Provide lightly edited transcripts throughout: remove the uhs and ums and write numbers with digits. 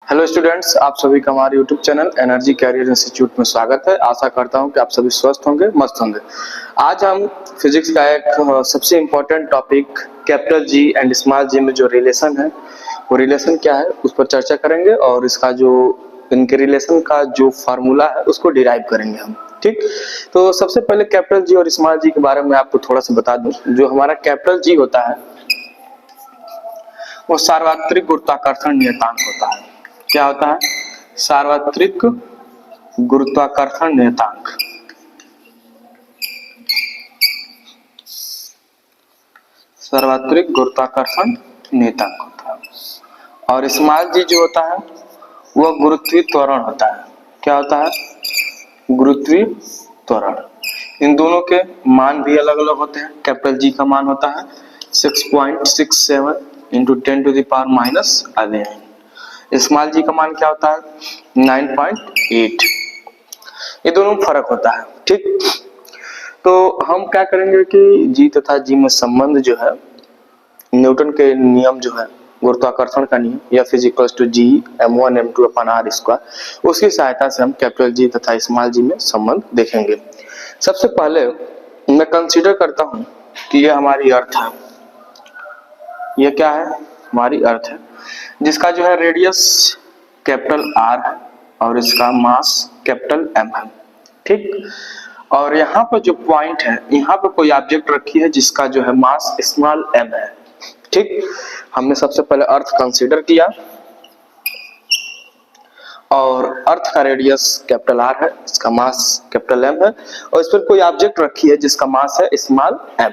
Hello students, आप सभी का हमारे YouTube channel Energy Career Institute में स्वागत है। आशा करता हूं कि आप सभी स्वस्थ होंगे, मस्त होंगे। आज हम फिजिक्स का एक सबसे important topic capital G and small G में जो रिलेशन है, वो रिलेशन क्या है उस पर चर्चा करेंगे और इसका जो इनके रिलेशन का जो फार्मूला है उसको डिराइव करेंगे हम। ठीक, तो सबसे पहले कैपिटल जी और स्मॉल जी के बारे में आपको थोड़ा सा बता दूं। जो हमारा कैपिटल जी होता है वो सार्वत्रिक गुरुत्वाकर्षण नियतांक होता है। क्या होता है? सार्वत्रिक गुरुत्वाकर्षण नियतांक। सार्वत्रिक गुरुत्वाकर्षण नियतांक होता है। और स्मॉल जी जो होता है वह गुरुत्वीय त्वरण होता है। क्या होता है? गुरुत्वीय त्वरण। इन दोनों के मान भी अलग अलग होते हैं। कैपिटल जी का मान होता है 6.67 इंटू 10⁻⁻11। स्मॉल जी का मान क्या होता है? 9.8। ये दोनों में फर्क होता है। ठीक, तो हम क्या करेंगे कि जी तथा जी में संबंध जो है, न्यूटन के नियम जो है गुरुत्वाकर्षण का नियम या F equals to G m1 m2 upon r square, उसकी सहायता से हम कैपिटल जी तथा स्मॉल जी में संबंध देखेंगे। सबसे पहले मैं कंसीडर करता हूं कि यह हमारी अर्थ है। यह क्या है? हमारी अर्थ है, जिसका जो है रेडियस कैपिटल R है और इसका मास कैपिटल M है। ठीक, और यहाँ पर जो पॉइंट है, यहाँ पर कोई ऑब्जेक्ट रखी है जिसका जो है मास स्मॉल m है। ठीक, हमने सबसे पहले अर्थ कंसीडर किया और अर्थ का रेडियस कैपिटल R है, इसका मास कैपिटल M है और इस पर कोई ऑब्जेक्ट रखी है जिसका मास है स्मॉल m।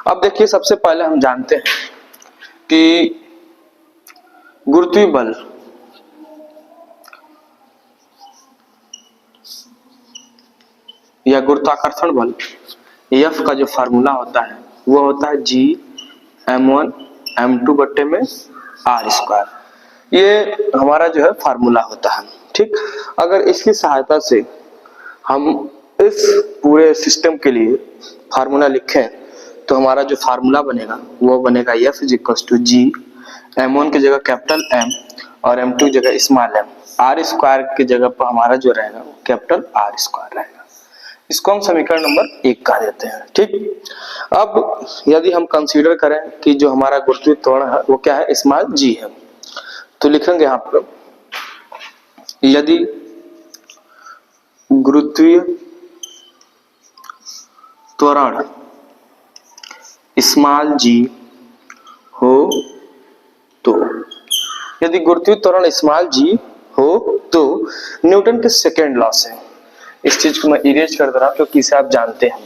अब देखिए, सबसे पहले हम जानते हैं कि गुरुत्वीय बल या गुरुत्वाकर्षण बल F का जो फार्मूला होता है वो होता है G m1 m2 बट्टे में r स्क्वायर। ये हमारा जो है फार्मूला होता है। ठीक, अगर इसकी सहायता से हम इस पूरे सिस्टम के लिए फार्मूला लिखें तो हमारा जो फार्मूला बनेगा वो बनेगा F is equal to G m1 की जगह कैपिटल M और m2 की जगह स्मॉल m, r स्क्वायर की जगह पर हमारा जो रहेगा वो कैपिटल R स्क्वायर रहेगा। इसको हम समीकरण नंबर 1 कह देते हैं। ठीक, अब यदि हम कंसीडर करें कि जो हमारा गुरुत्वीय त्वरण है वो क्या है? स्मॉल g है, तो लिखेंगे यहाँ पर यदि गुरुत्वीय त्वरण स्मॉल g हो तो, यदि गुरुत्वीय त्वरण स्मॉल g हो तो न्यूटन के सेकेंड लॉ से, इस चीज को मैं इरेज कर दे रहा हूं क्योंकि इसे आप जानते हैं,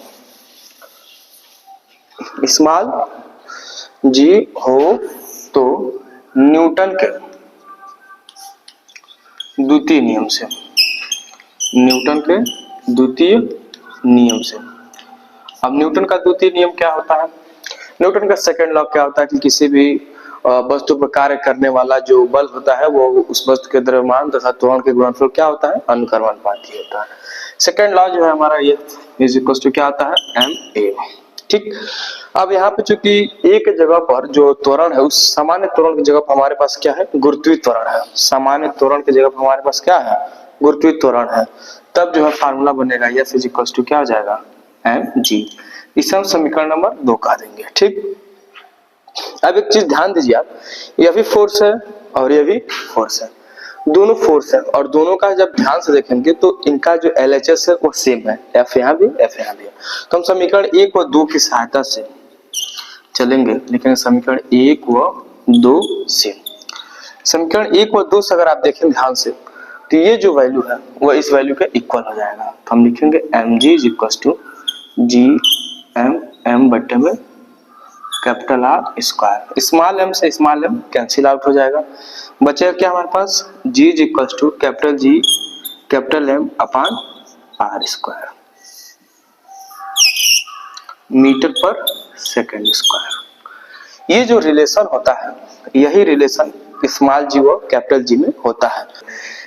स्मॉल g हो तो न्यूटन के द्वितीय नियम से, न्यूटन के द्वितीय नियम से। अब न्यूटन का द्वितीय नियम क्या होता है? न्यूटन का सेकेंड लॉ क्या होता है कि किसी भी वस्तु पर कार्य करने वाला जो बल होता है वो उस वस्तु के द्रव्यमान तथा त्वरण के गुणनफल क्या होता है? अनुक्रमानुपाती होता है। सेकेंड लॉ जो है हमारा ये इज इक्वल टू क्या होता है? ma। ठीक, अब यहाँ पे चूंकि एक जगह पर जो त्वरण है उस सामान्य त्वरण की जगह पर हमारे पास क्या है? गुरुत्वीय त्वरण है। सामान्य त्वरण की जगह पर हमारे पास क्या है? गुरुत्वीय त्वरण है। तब जो है फार्मूला बनेगा F इज इक्वल टू क्या हो जाएगा? mg। इसे हम समीकरण नंबर 2 कह देंगे। ठीक, अब एक चीज ध्यान दीजिए आप, यह भी फोर्स है और यह भी फोर्स है, दोनों फोर्स है और दोनों का जब ध्यान से देखेंगे तो इनका जो LHS है वो सेम है, F यहाँ भी F यहाँ भी है। तो हम समीकरण 1 व 2 की सहायता से चलेंगे, लिखेंगे समीकरण 1 व 2 से। समीकरण 1 व 2 से अगर आप देखें ध्यान से तो ये जो वैल्यू है वो इस वैल्यू के इक्वल हो जाएगा। तो हम लिखेंगे mg is equal to G m बट्टे में capital R square. Small m से स्मॉल m कैंसिल आउट हो जाएगा, बचेगा क्या हमारे पास? G is equal to capital G capital M upon R square, metre पर सेकेंड स्क्वायर। ये जो रिलेशन होता है यही रिलेशन स्मॉल g व कैपिटल G में होता है।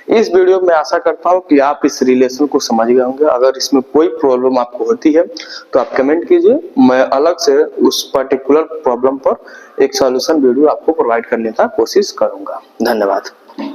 इस वीडियो में आशा करता हूं कि आप इस रिलेशन को समझ गए होंगे। अगर इसमें कोई प्रॉब्लम आपको होती है तो आप कमेंट कीजिए, मैं अलग से उस पर्टिकुलर प्रॉब्लम पर एक सॉल्यूशन वीडियो आपको प्रोवाइड करने का कोशिश करूंगा। धन्यवाद।